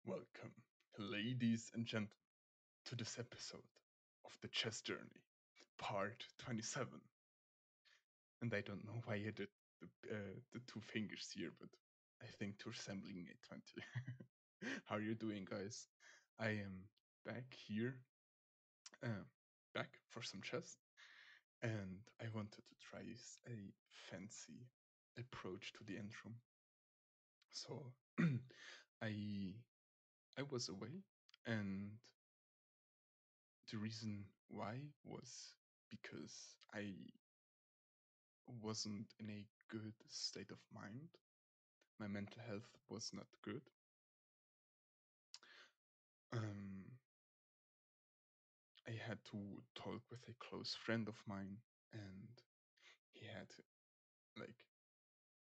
Welcome, ladies and gentlemen, to this episode of the Chess Journey, part 27. And I don't know why I did the two fingers here, but I think to resembling a 20. How are you doing, guys? I am back here, uh, back for some chess, and I wanted to try a fancy approach to the intro. So I I was away, and the reason why was because I wasn't in a good state of mind. My mental health was not good. Um, I had to talk with a close friend of mine, and he had like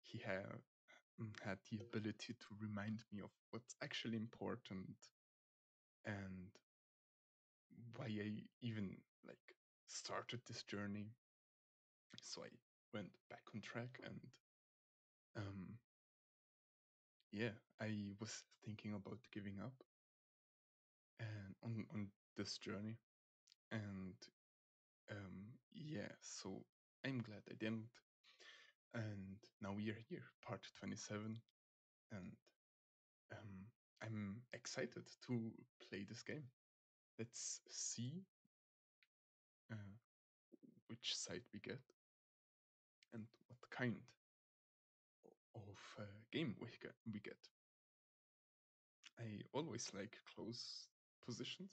he had the ability to remind me of what's actually important and why I even like started this journey. So I went back on track and um yeah, I was thinking about giving up and on this journey, and yeah, so I'm glad I didn't. And now we are here, part 27, and um, I'm excited to play this game. Let's see uh, which side we get and what kind of game we get. I always like close positions.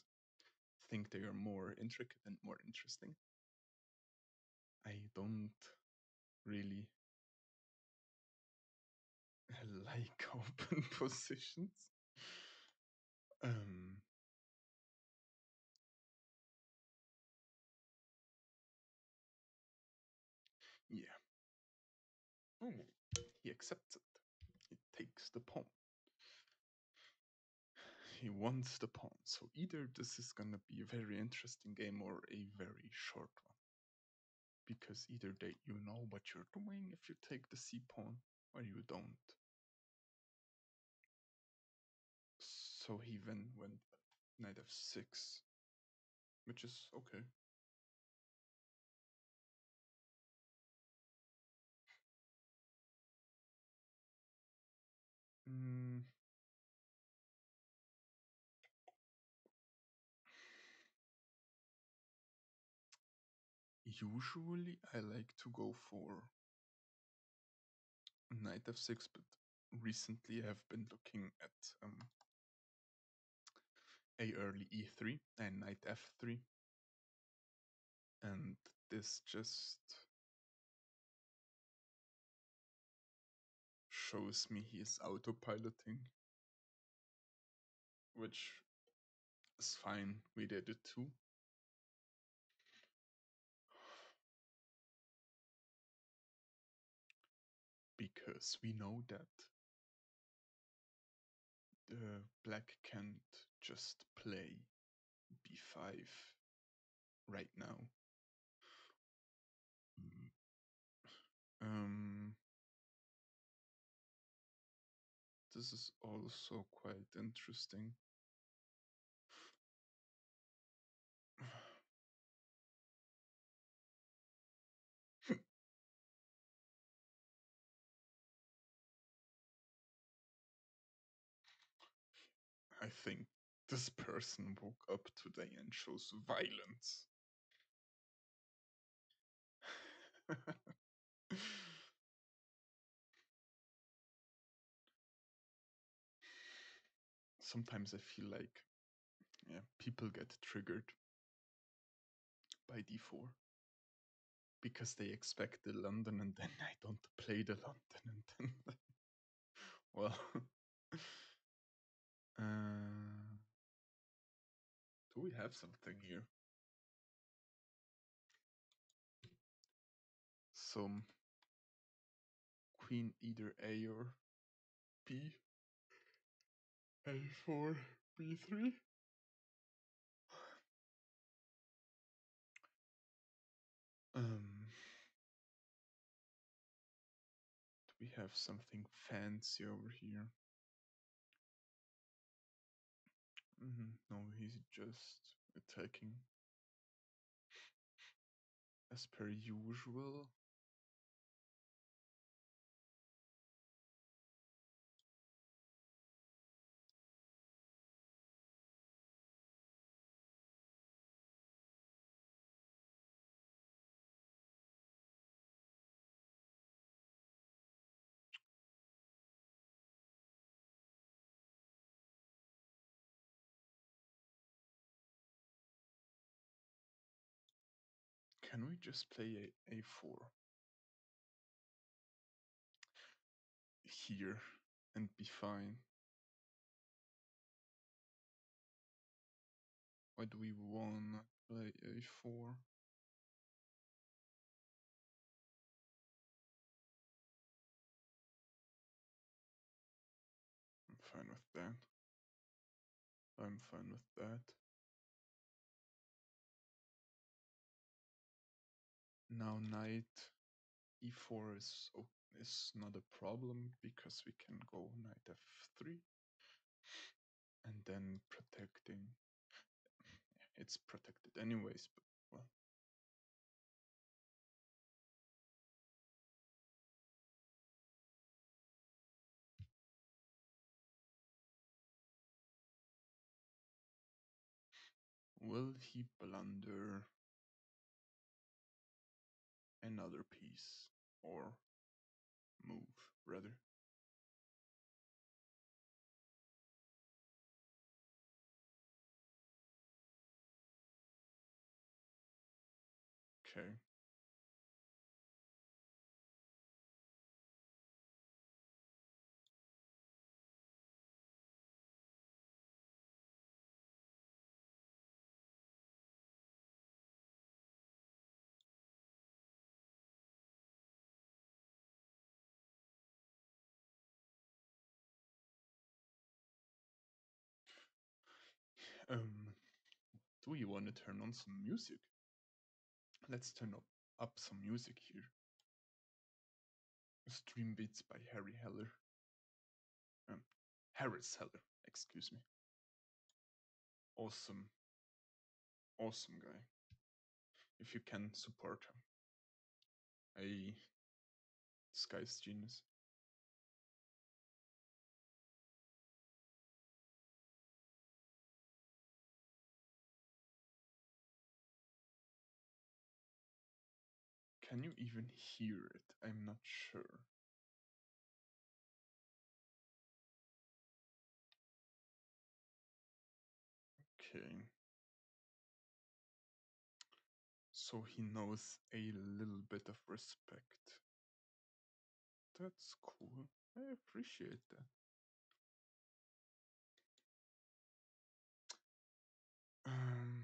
Think they are more intricate and more interesting. I don't really like open positions. Um, yeah. Oh, he accepts it. He takes the pawn. He wants the pawn. So either this is gonna be a very interesting game or a very short one. Because either you know what you're doing if you take the c pawn, or you don't. So he then went knight f6, which is okay. Mm, usually I like to go for knight f6, but recently I've been looking at a early e3 and knight f3, and this just shows me he's autopiloting, which is fine. We did it too. Because we know that the black can't just play b5 right now. Um, this is also quite interesting. I think this person woke up today and chose violence. Sometimes I feel like, yeah, people get triggered by d4 because they expect the London and then I don't play the London and then well do we have something here? Some queen either A or B, A4, B3. Do we have something fancy over here? No, he's just attacking as per usual. Can we just play a4 here and be fine? Why do we wanna play a4? I'm fine with that. I'm fine with that. Now knight e4 is not a problem because we can go knight f3 and then protecting. It's protected anyways, but well. Will he blunder another piece or move rather? Okay. Um, do you want to turn on some music? Let's turn up some music here. Stream Beats by Harry Heller. Harris Heller, excuse me. Awesome, awesome guy. If you can support him, this guy's genius. Can you even hear it? I'm not sure. Okay. So he knows a little bit of respect. That's cool. I appreciate that. Um,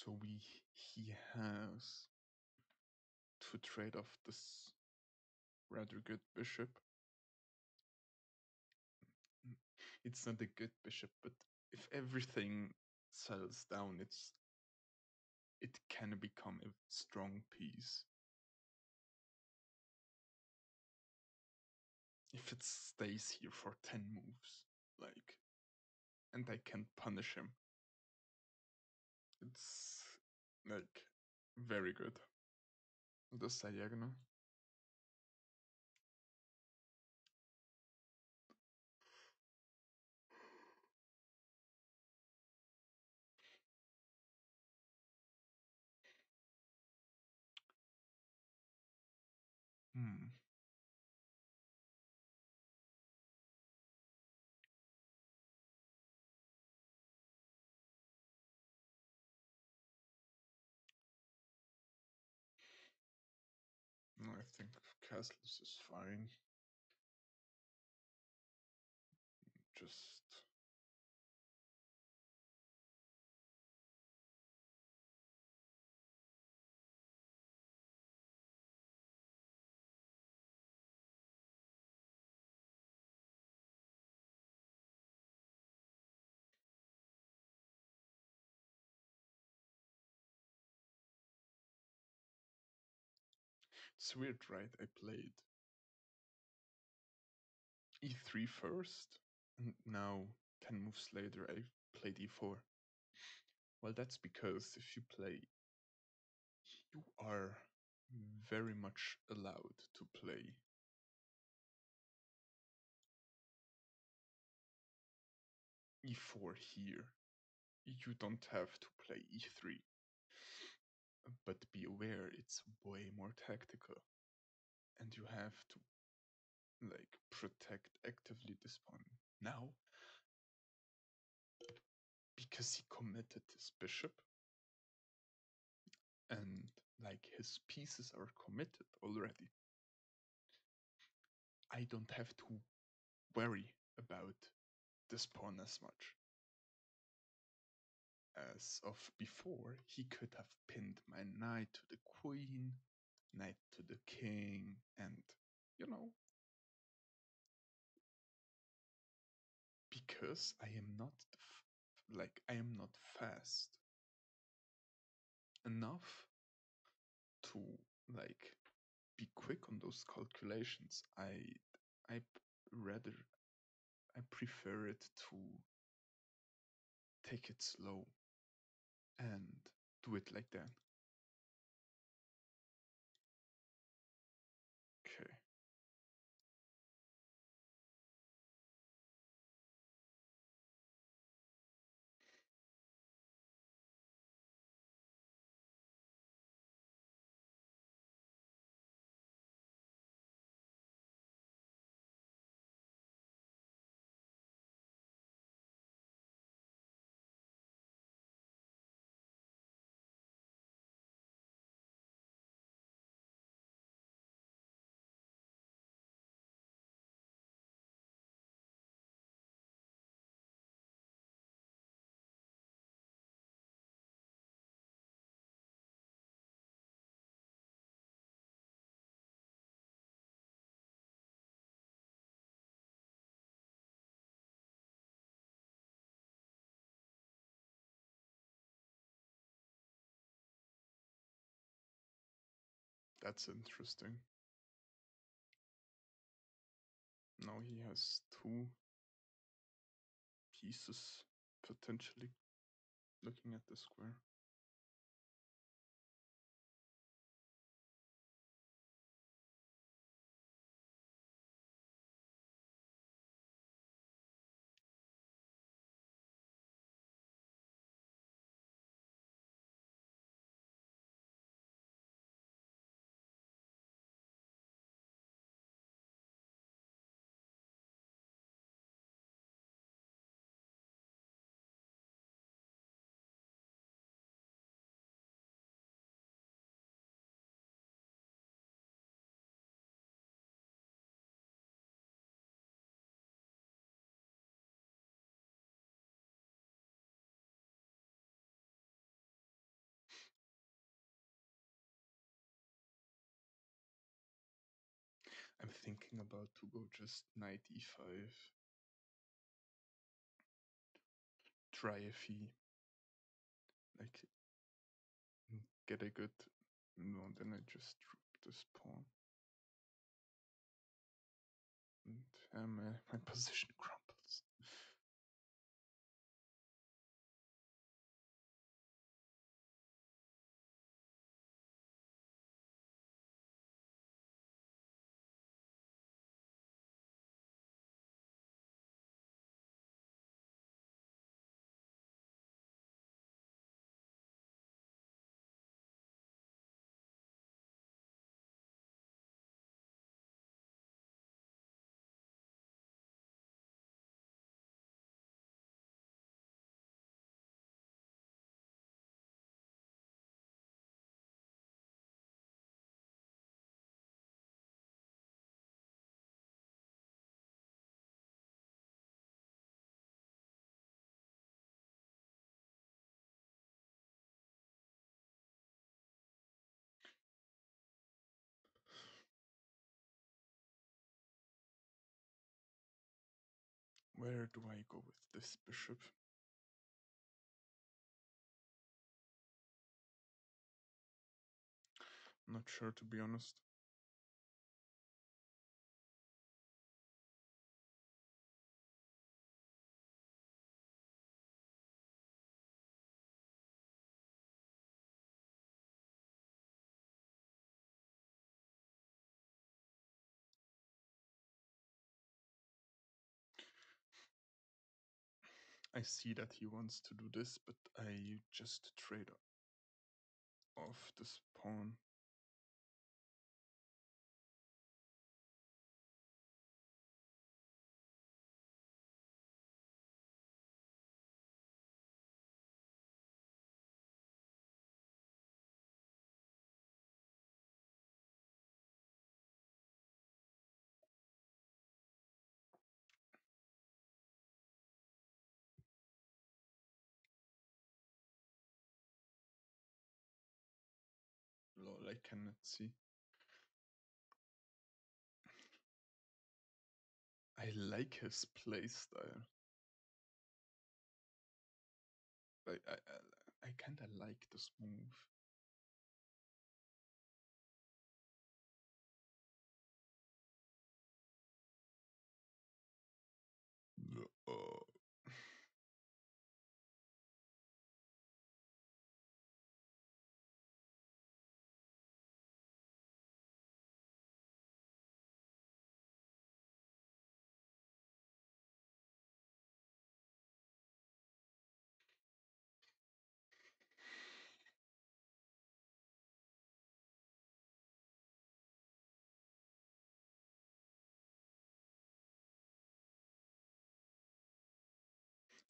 so he has to trade off this rather good bishop. It's not a good bishop, but if everything settles down, it can become a strong piece. If it stays here for 10 moves, like, and I can punish him, it's like very good. This diagonal. Hmm. I think castles is fine. Just It's weird, right? I played e3 first, and now 10 moves later I played e4. Well, that's because if you play, you are very much allowed to play e4 here. You don't have to play e3, but be aware it's way more tactical, and you have to like protect actively this pawn. Now, because he committed his bishop and like his pieces are committed already, I don't have to worry about this pawn as much. As of before, he could have pinned my knight to the queen, knight to the king, and you know, because I am not I am not fast enough to like be quick on those calculations. I rather I prefer it to take it slow and do it like that. Okay. That's interesting. Now he has two pieces potentially looking at the square. I'm thinking about to go just knight e5, try if he like get a good no, then I just drop this pawn and my position crumbles. Where do I go with this bishop? Not sure, to be honest. I see that he wants to do this, but I just trade off this pawn. Lol, I cannot see. I like his playstyle. I kinda like this move. Uh,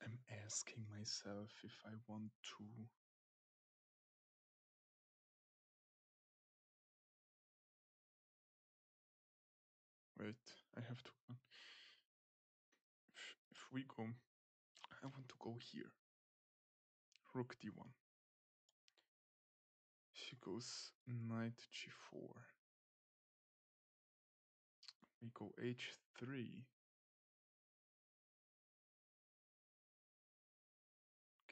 I'm asking myself if I want to. Wait, I have to. If we go, I want to go here. Rook d1. She goes knight g4. We go h3.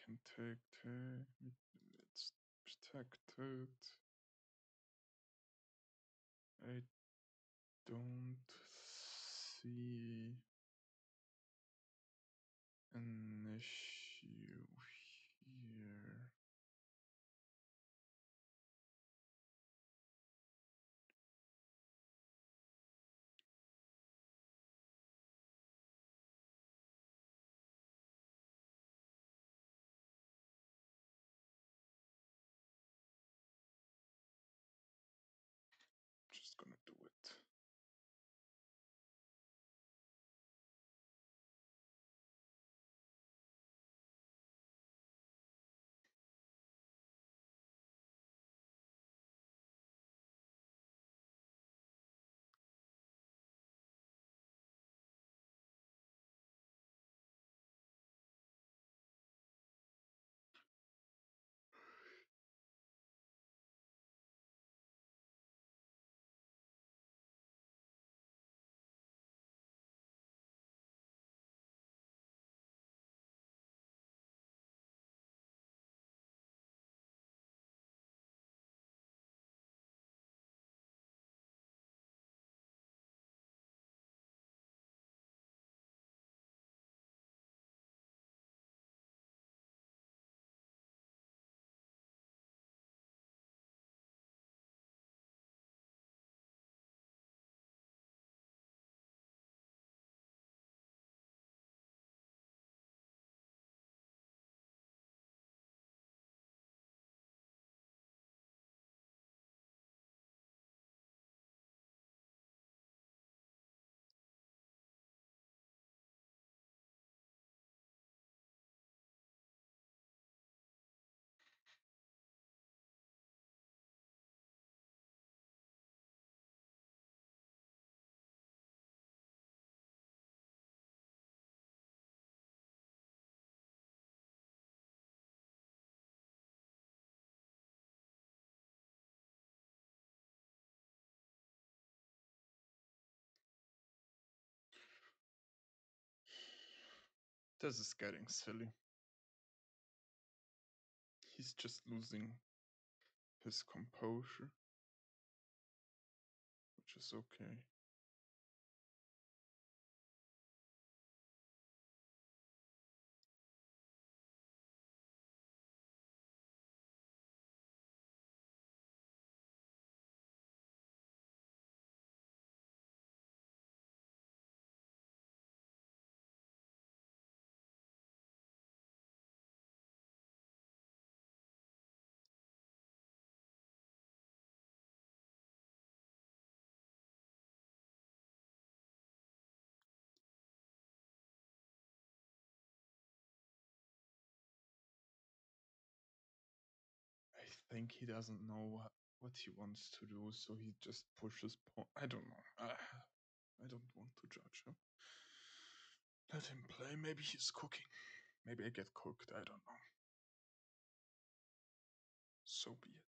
Can take. It's protected. I don't see an issue here. Just gonna do it. This is getting silly. He's just losing his composure, which is okay. think he doesn't know what he wants to do, so he just pushes pawn. I don't know. I don't want to judge him. Let him play. Maybe he's cooking. Maybe I get cooked. I don't know. So be it.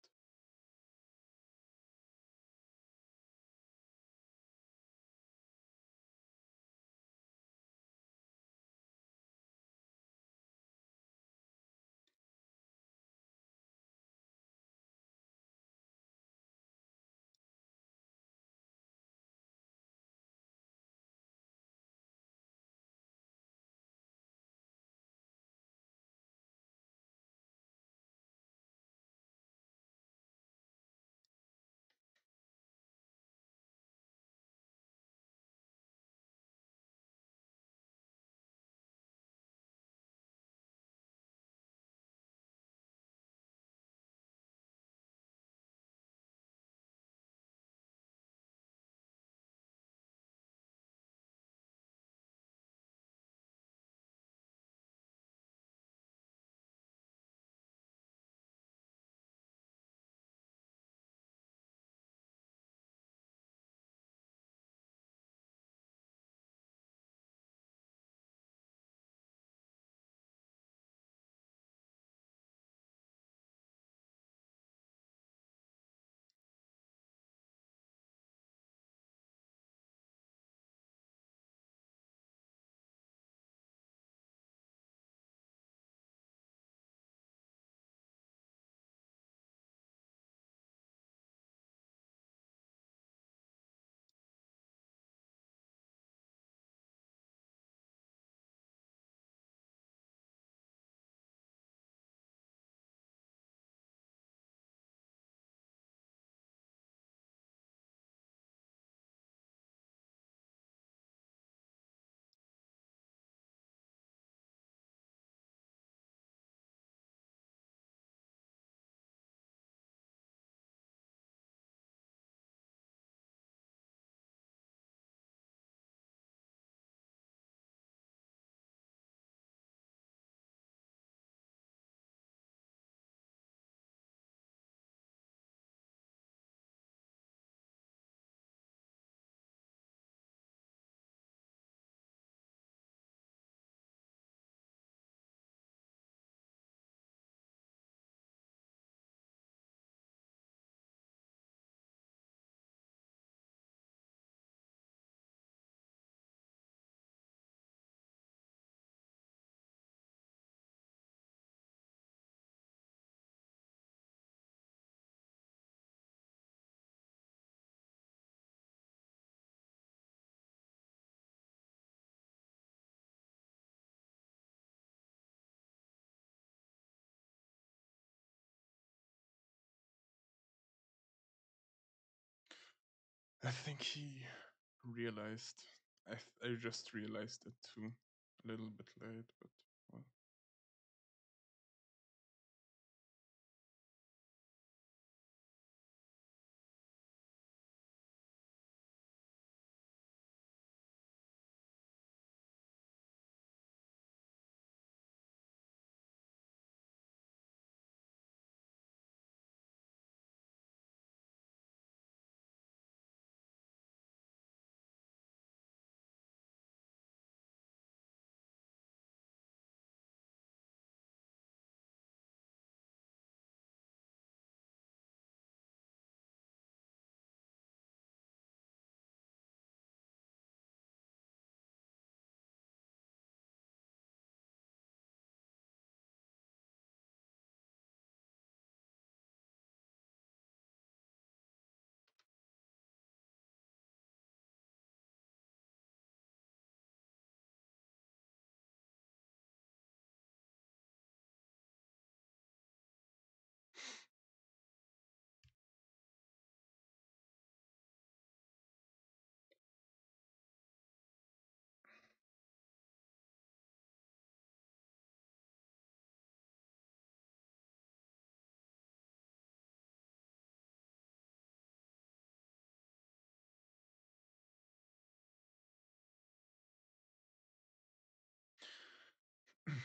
I think he realized. I just realized it too, a little bit late, but well.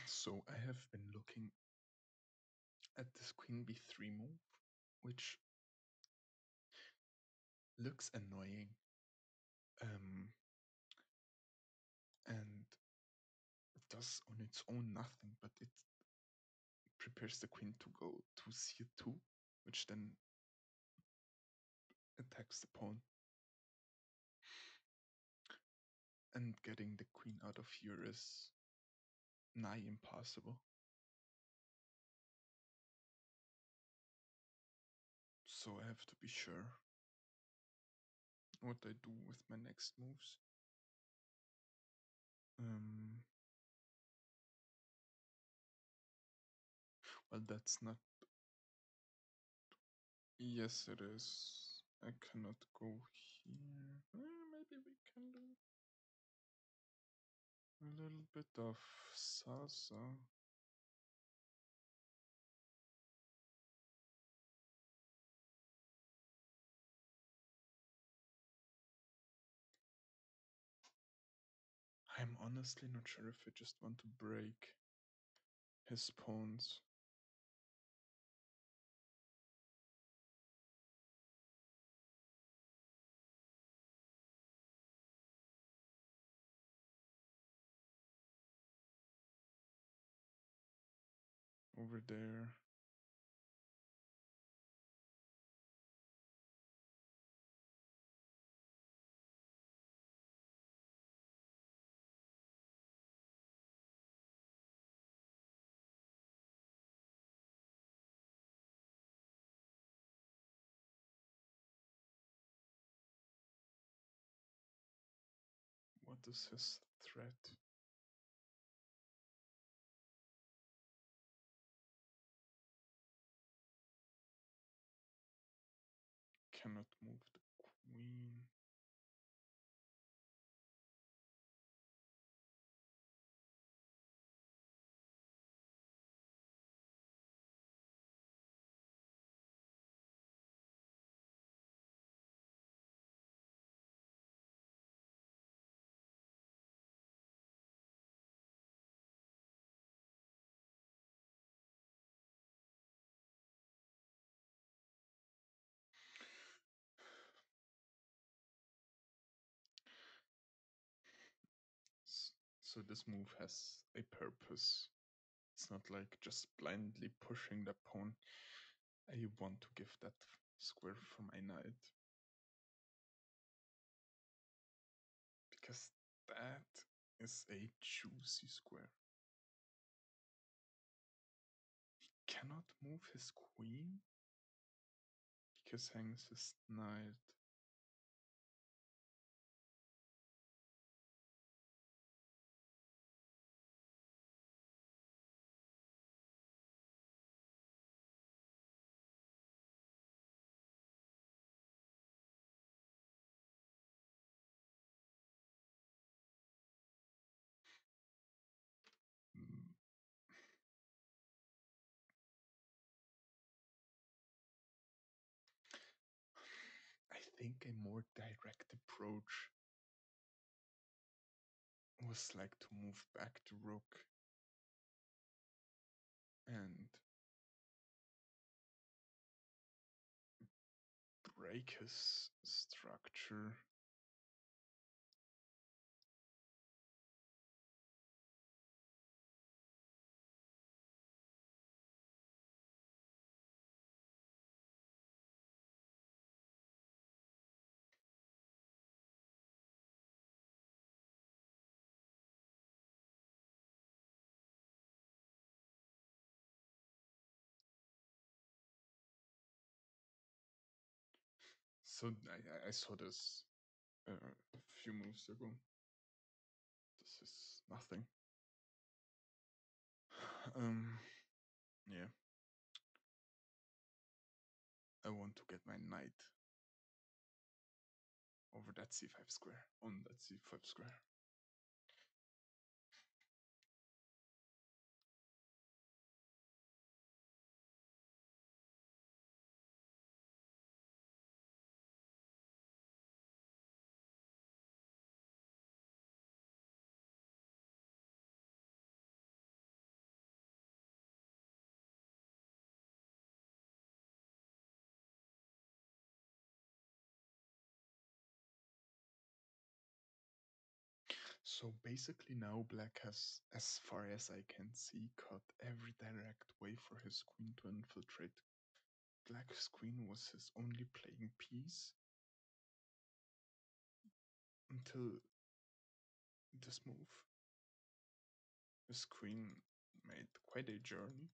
So I have been looking at this queen b3 move, which looks annoying. And it does on its own nothing, but it prepares the queen to go to c2, which then attacks the pawn. And getting the queen out of here is nigh impossible. So I have to be sure what I do with my next moves. Well, that's not... Yes, it is. I cannot go here. Maybe we can do a little bit of salsa. I'm honestly not sure if I just want to break his pawns. Over there. What is his threat? Cannot move the queen. So this move has a purpose. It's not like just blindly pushing the pawn. I want to give that square for my knight. Because that is a juicy square. He cannot move his queen because hangs his knight. Mm, I think a more direct approach was like to move back to rook and break his structure. So I saw this a few moves ago. This is nothing. Yeah. I want to get my knight over that c5 square, on that c5 square. So basically now black has, as far as I can see, cut every direct way for his queen to infiltrate. Black's queen was his only playing piece until this move. His queen made quite a journey.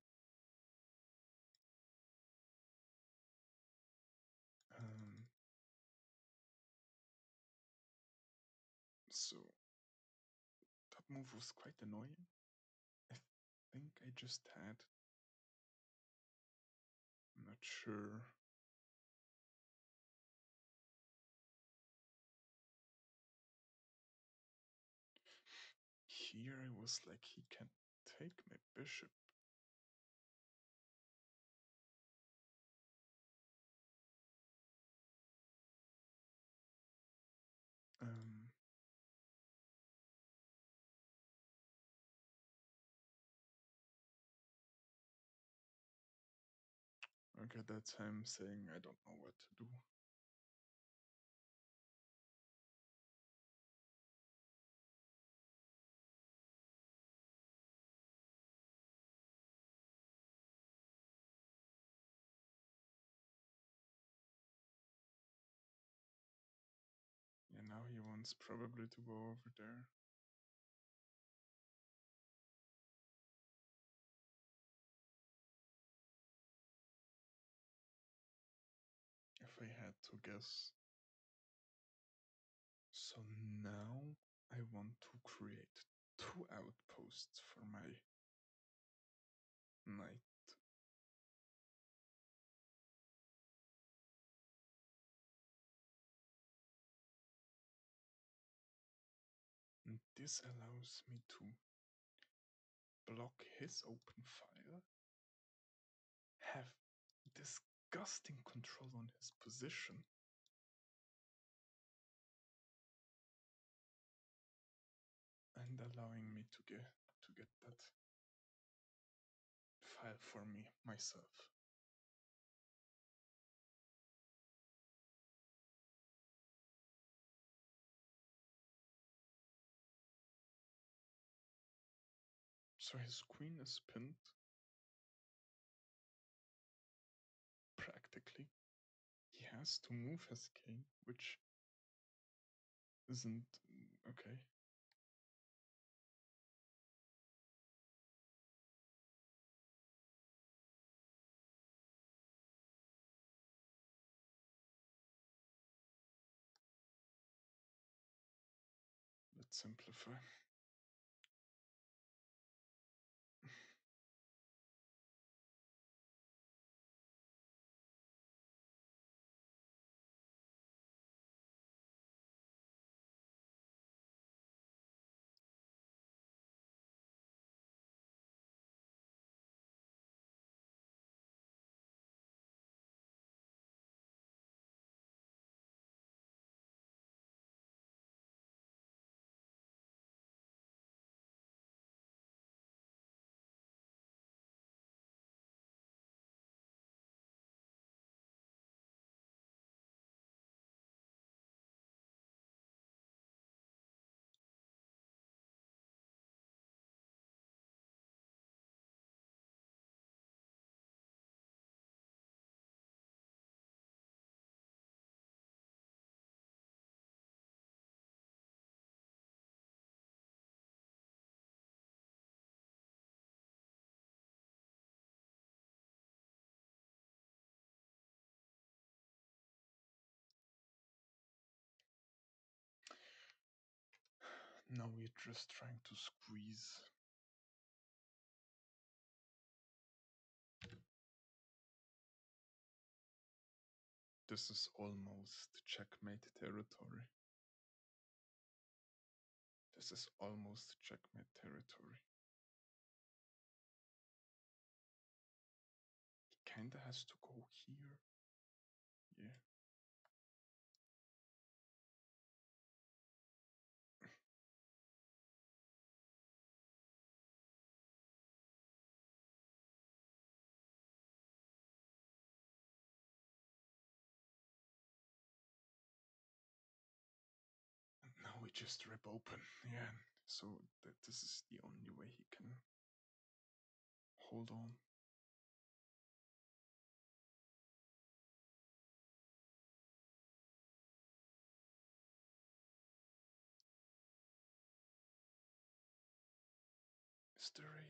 So that move was quite annoying. I think I just had, I'm not sure. Here I was like, he can take my bishop. Okay, that's him saying I don't know what to do. Yeah, now he wants probably to go over there. If I had to guess. So now I want to create 2 outposts for my knight. And this allows me to block his open file, have disgusting control on his position, and allowing me to get that file for me myself. So his queen is pinned practically. He has to move his king, which isn't okay. Let's simplify. Now we're just trying to squeeze. This is almost checkmate territory. This is almost checkmate territory. He kinda has to go here. Yeah. And now we just rip open. Yeah. so that this is the only way he can hold on. Is there a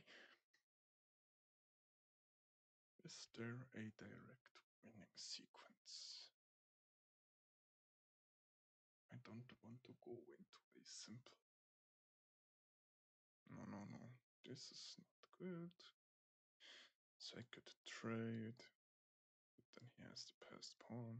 is there a direct winning sequence? I don't want to go into a simple. No, no, no. This is not good. So I could trade, but then he has the passed pawn.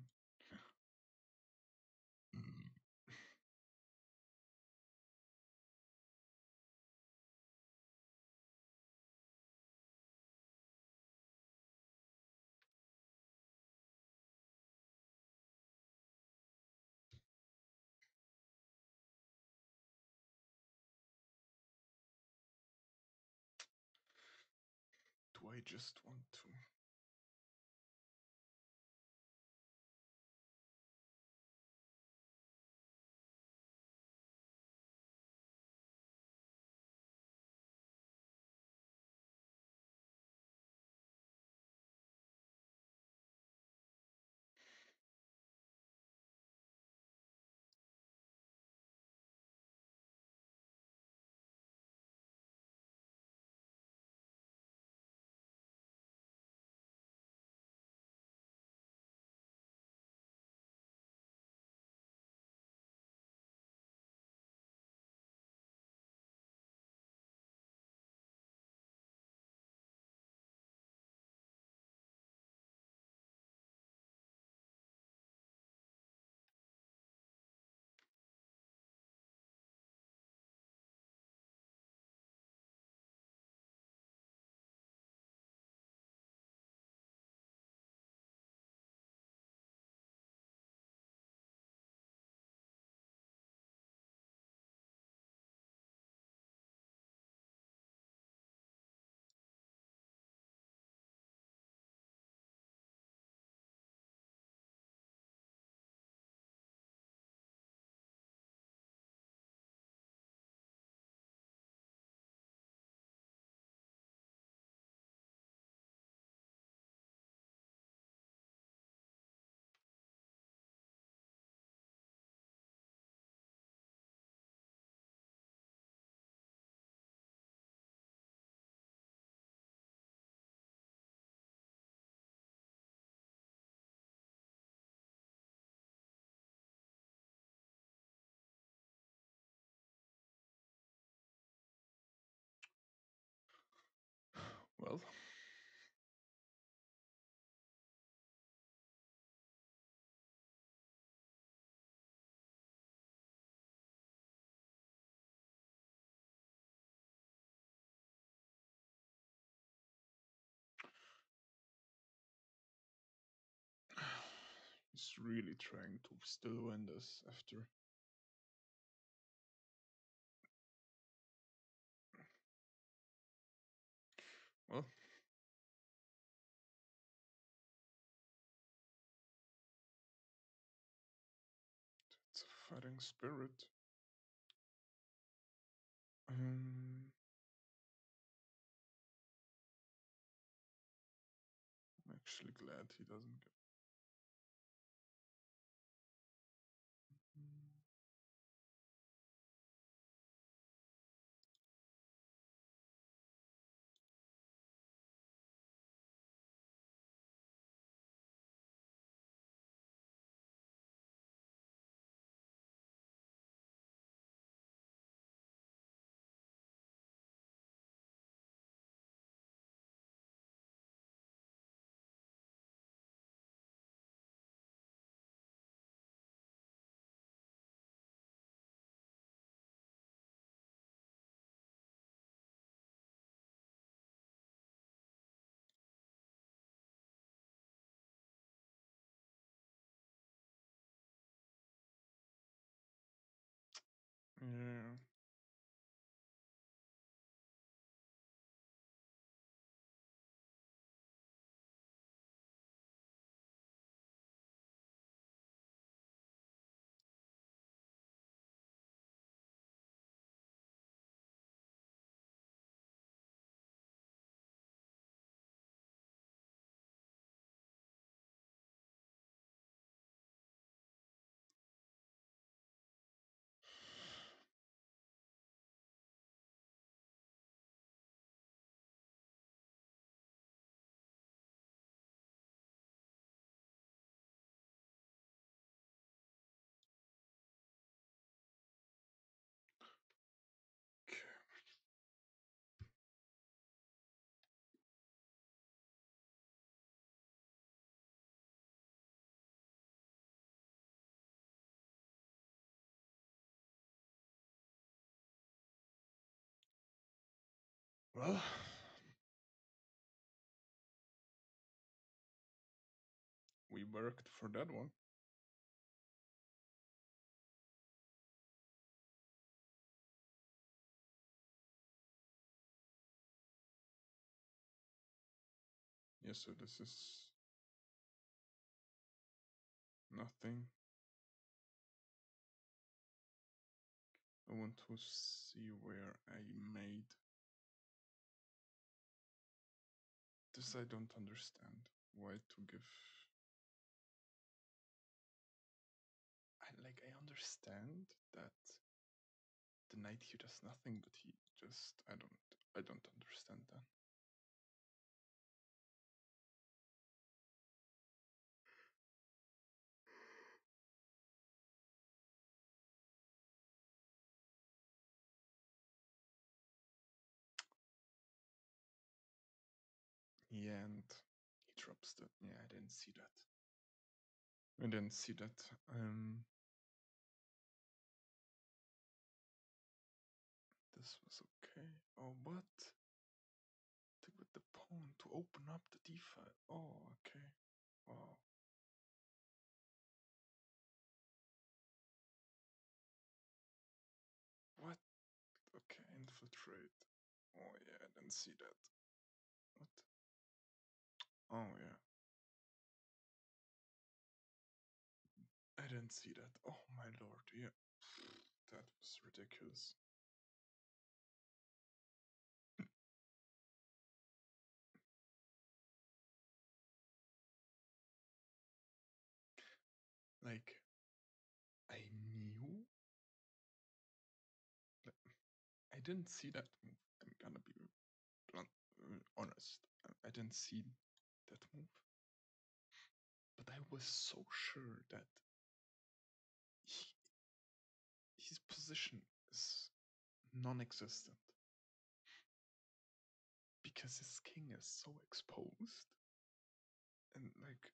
Do I just want to? Well, he's really trying to still win this after. Well, it's a fighting spirit. Um, I'm actually glad he doesn't get. Mm, yeah. Well, we worked for that one. Yeah, so this is nothing. I want to see where I made this. I don't understand why to give. I understand that the knight here does nothing, but he just I don't understand that. Yeah, and he drops the. Yeah, I didn't see that. I didn't see that. This was okay. Oh, what? Take with the pawn to open up the d5. Oh, okay. Wow. What? Okay, infiltrate. Oh yeah, I didn't see that. What? Oh yeah, I didn't see that. Oh my lord, yeah. That was ridiculous. Like, I knew. Like, I didn't see that move. I'm gonna be blunt, honest. I didn't see that move. But I was so sure that he, his position is non existent. Because his king is so exposed. And, like,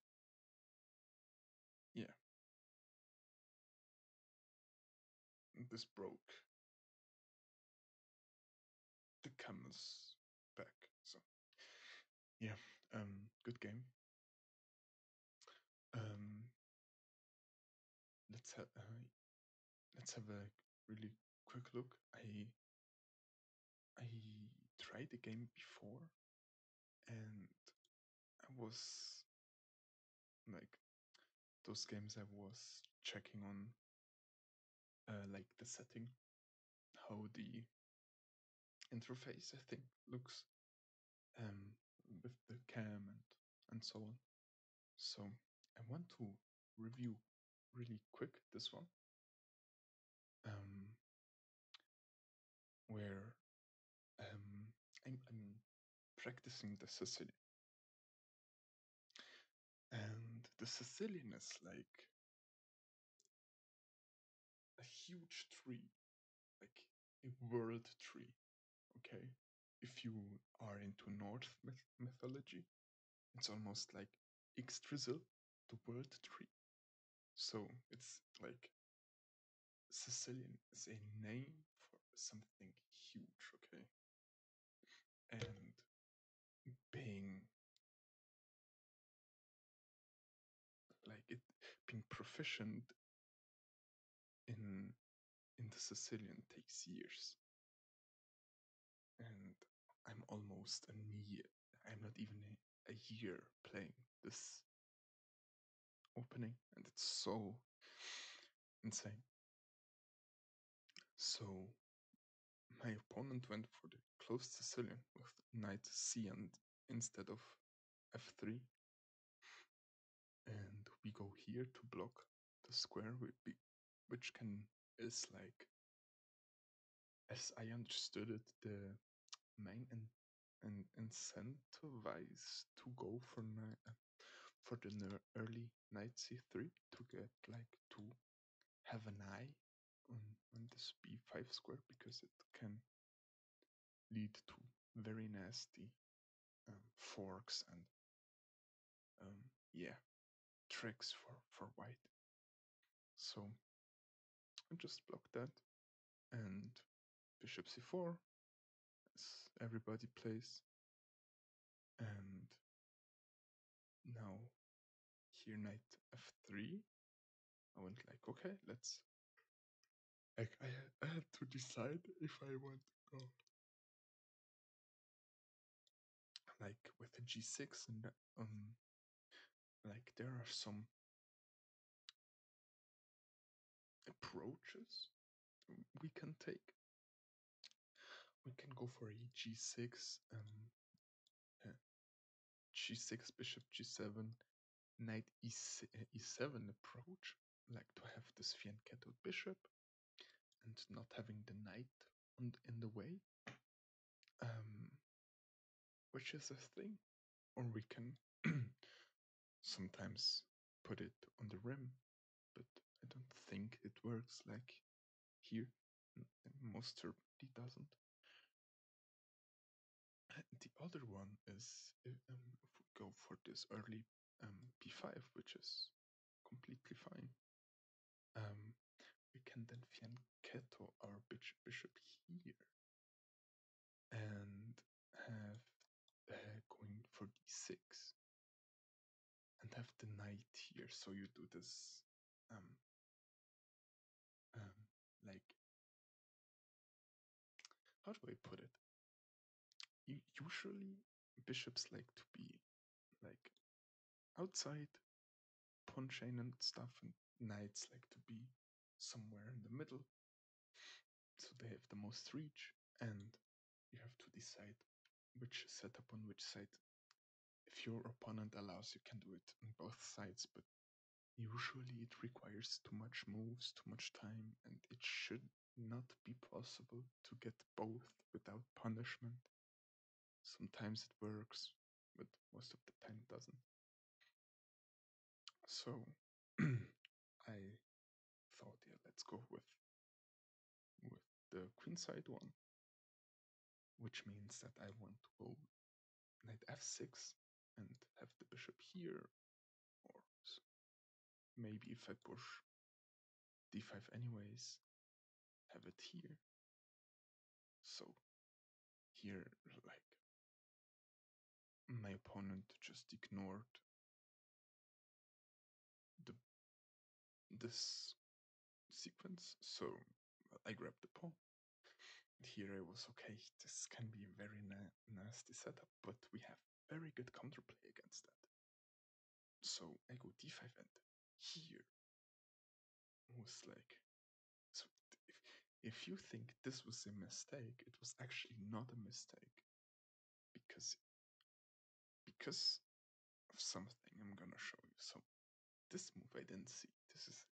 yeah, this broke the camel's back. So, yeah, good game. Um, let's have let's have a really quick look. I tried the game before, and I was like those games. I was checking on like the setting, how the interface I think looks, um, with the cam and so on. So I want to review really quick this one, um, where I'm practicing the Sicilian. And the Sicilian is like a huge tree, like a world tree, okay? If you are into North mythology, it's almost like Yggdrasil, the world tree. So it's like Sicilian is a name for something huge, okay? And being like it being proficient in the Sicilian takes years. And I'm almost a year. I'm not even a year playing this opening, and it's so insane. So my opponent went for the closed Sicilian with knight c and instead of f3, and we go here to block the square, which can is like, as I understood it, the main and incentivize to go for for the early knight c3 to get like to have an eye on this b5 square, because it can lead to very nasty forks and yeah, tricks for white. So I just blocked that, and bishop c4 everybody plays. And now here knight f3. I went like, okay, let's. Like I had to decide if I want to go like with a g6 and like there are some approaches we can take. We can go for a g6, uh, g6, bishop g7, knight e7 approach, like to have this fianchetto bishop and not having the knight in the way, which is a thing. Or we can sometimes put it on the rim, but I don't think it works like here. Most certainly doesn't. The other one is if we go for this early b5, which is completely fine. We can then fianchetto our bishop here and have going for d6 and have the knight here. So you do this um, like, how do I put it? Usually bishops like to be like outside pawn chain and stuff, and knights like to be somewhere in the middle, so they have the most reach, and you have to decide which setup on which side. If your opponent allows, you can do it on both sides, but usually it requires too much moves, too much time, and it should not be possible to get both without punishment. Sometimes it works, but most of the time it doesn't. So I thought, yeah, let's go with the queenside one, which means that I want to go knight f6 and have the bishop here, or maybe if I push d5 anyways, have it here. So here, like, my opponent just ignored the this sequence, so I grabbed the pawn. Here I was okay, this can be a very nasty setup, but we have very good counterplay against that. So I go d5, and here was like, so if you think this was a mistake, it was actually not a mistake, because of something I'm gonna show you. So this move I didn't see. This is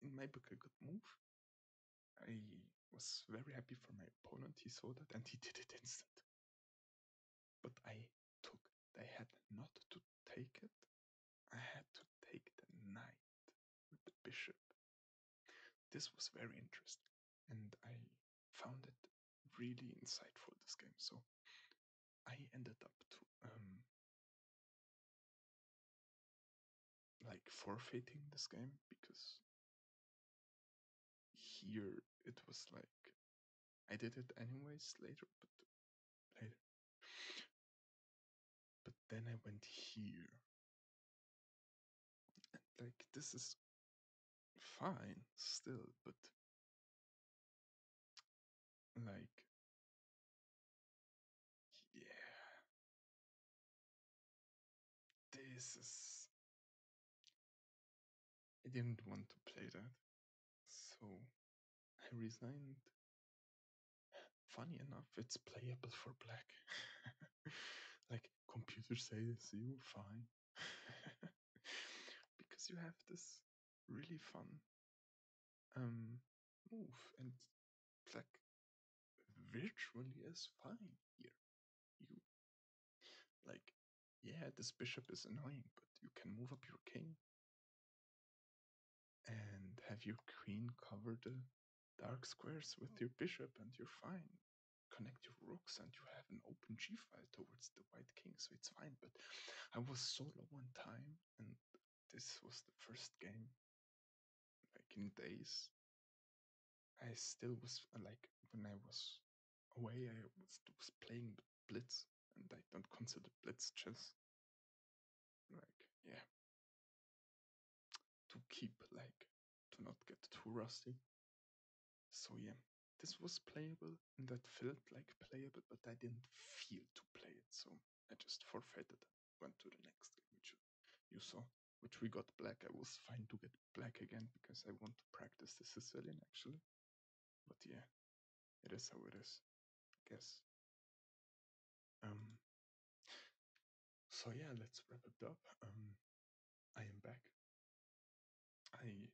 in my book a good move. I was very happy for my opponent. He saw that and he did it instant. But I had not to take it. I had to take the knight with the bishop. This was very interesting, and I found it really insightful, this game. So I ended up to like forfeiting this game, because here it was like I did it anyways later, but then I went here, and like this is fine still, but like, yeah, this is, I didn't want to play that, so I resigned. Funny enough, it's playable for black. Like, computer says you fine. Because you have this really fun move, and black virtually is fine here. You, like, yeah, this bishop is annoying, but you can move up your king and have your queen cover the dark squares with your bishop, and you're fine. Connect your rooks, and you have an open g file towards the white king, so it's fine. But I was solo one time, and this was the first game, like in days. I still was like, when I was away, I was playing Blitz, and I don't consider Blitz chess. Like, yeah, to keep, like, to not get too rusty. So yeah, this was playable, and that felt like playable, but I didn't feel to play it, so I just forfeited. Went to the next game, which you saw, which we got black. I was fine to get black again because I want to practice the Sicilian actually. But yeah, it is how it is, I guess. Um. So yeah, let's wrap it up. I am back. I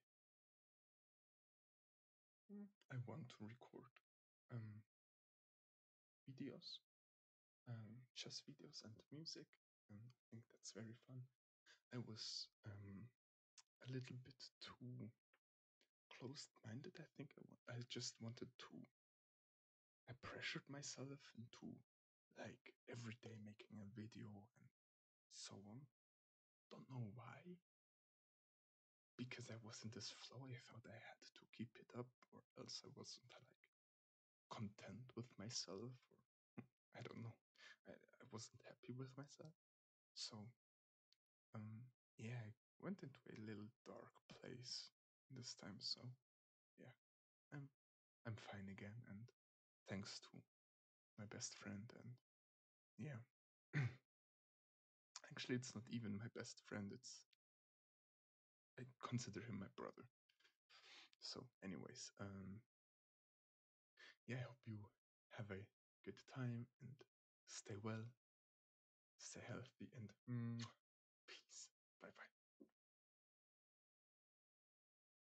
I want to record um videos, chess videos and music, and I think that's very fun. I was a little bit too closed-minded. I think I just wanted to. I pressured myself into like every day making a video and so on. Don't know why. Because I was in this flow, I thought I had to keep it up, or else I wasn't like content with myself, or I don't know. I wasn't happy with myself. So yeah, I went into a little dark place this time. So yeah, I'm I'm fine again, and thanks to my best friend. And yeah, actually, it's not even my best friend. I consider him my brother. So, anyways, yeah, I hope you have a good time and stay well, stay healthy, and peace. Bye bye.